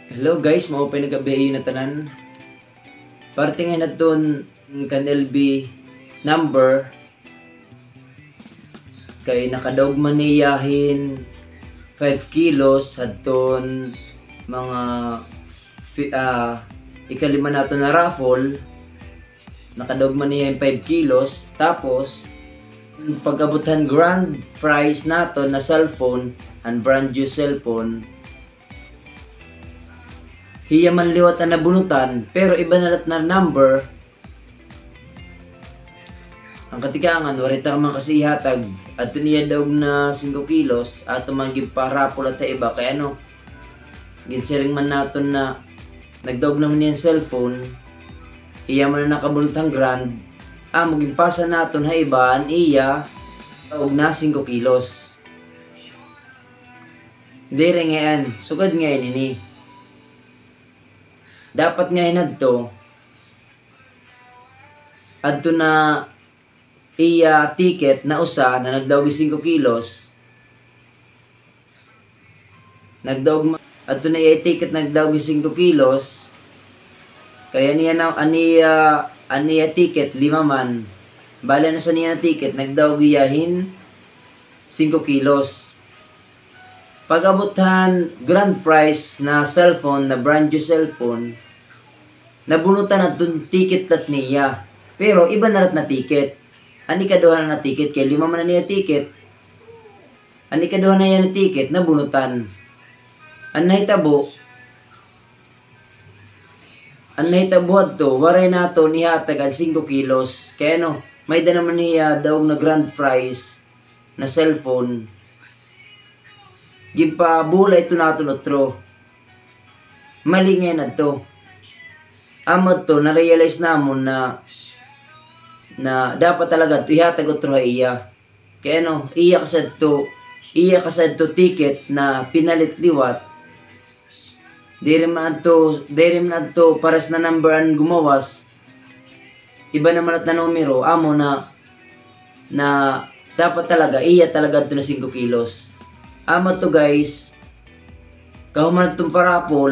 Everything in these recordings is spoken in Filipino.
Hello guys, mao pa nagabiyayo na tanan. Parte nga na ton kan LB number kay nakadaog man niyahin 5 kilos adton mga ikalima nato na raffle. Nakadaog man niya 5 kilos. Tapos pag-abutan grand prize nato na cellphone, and brand new cellphone, hiya man liwat na nabunutan pero iba na na number. Ang katikangan warita man kasi ihatag at niya daog na 5 kilos ato man giparapol at iba kay ano ginsiring man naton na nagdaog naman niya cellphone, iya man na nakabulutang grand, magimpasa naton ha ibaan iya daog na 5 kilos. Dire ngayon sugad ngayon ini dapat ngayon adto na iya ticket na usa na nagdaog 5 kilos, nagdaog adto na iya ticket nagdaog 5 kilos, kaya niya na aniya ticket 5 man, bala na sa niya na ticket nagdaog iyahin 5 kilos. Pag-abutan grand prize na cellphone, na brand new cellphone, nabunutan na dun ticket tat niya. Pero iba na rat na ticket. Ani kaduha na ticket, kay 5 man na niya ticket. Ani kaduha na yan na ticket, nabunutan. Ang nahitabo adto, waray nato nihatag ang 5 kilos. Kaya no, may da naman niya daw na grand prize na cellphone. Gimpabula ito natin otro. Mali ngayon na to. Amad to, na-realize namon na dapat talaga ito ihatag otro iya. Kaya no, iya kasad to ticket na pinalit liwat. Diri man to pares na number ang gumawas. Iba naman at na numero, amo na dapat talaga, iya talaga ito na 5 kilos. Ama to guys, kahuman itong parapol,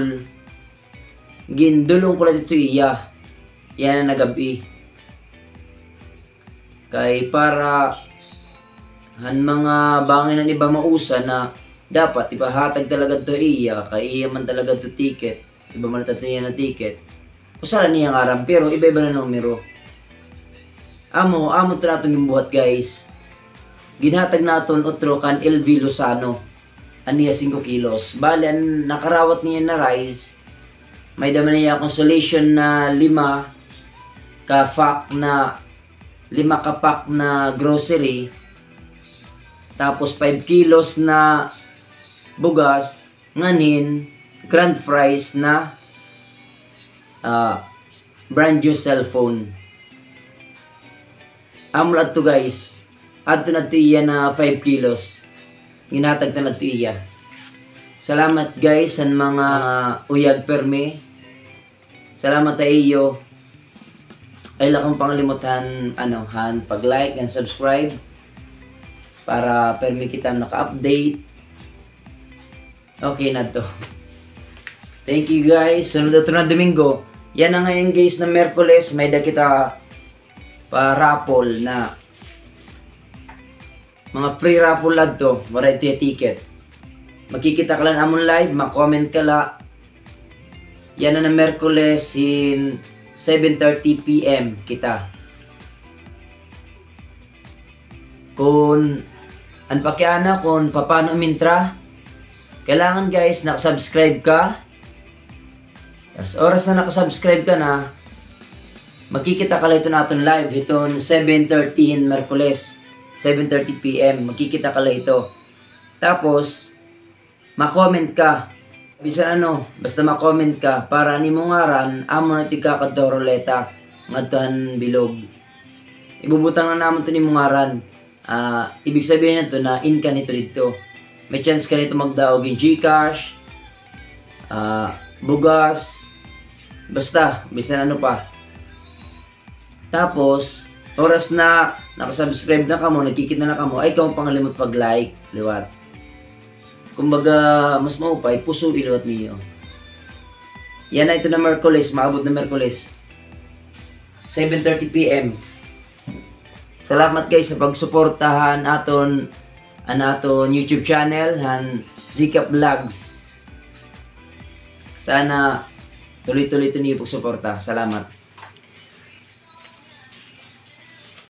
gindulong ko lang ito iya. Yan na nagabi. Kay para han mga bangin ng iba mausa na dapat ipahatag talaga ito iya. Kay iya man talaga ito ticket. Iba man ito niya na ticket. Usala niya nga aram, pero iba-iba na numero. Amo ito na itong gimbuhat guys. Ginhatag naton otro kan LV Lozano. Aniya 5 kilos. Bale, nakarawat niya na rice. May daman niya consolation na 5 ka-pack na grocery. Tapos 5 kilos na bugas. Nganin, grand prize na brand new cellphone. Amlat to guys. Adto na tiya na 5 kilos. Ginatag na tiya. Salamat guys sa mga uyag perme. Salamat sa iyo. Ay lakang panglimutan pag-like and subscribe para perme kita naka-update. Okay na to. Thank you guys. Sunod na Domingo. Yan na ngayon guys na Merkules. May da kita pa-raffle na mga pre-raffle lang to, variety ticket. Makikita ka lang amon live, makomment ka la. Yan na Merkules in 7:30 PM kita. Kung paano paano umintra, kailangan guys nakasubscribe ka. As oras na nakasubscribe ka na, makikita ka lang ito natin live. Itong 7:30 in Merkules. 7:30 PM, makikita ka lang ito. Tapos, makomment ka. Bisan basta makomment ka para ni mo ngaran, amo na tika kadoroleta ngadtohan bilog. Ibubutang na namon to ni mo ngaran. Ibig sabihin nito na in ka nito dito. May chance ka nito magdaog in GCash, bugas, basta bisan pa. Tapos, oras na nakasubscribe na kamo, nagkikita na kamo, ay kamo pangalimot pag-like, liwat. Kumbaga, mas maupay, puso iliwat niyo. Yan na ito na Merkulis, maabot na Merkulis. 7:30 PM. Salamat guys sa pagsuportahan aton YouTube channel, han Zika Vlogs. Sana tuloy-tuloy ito niyo pagsuporta. Salamat.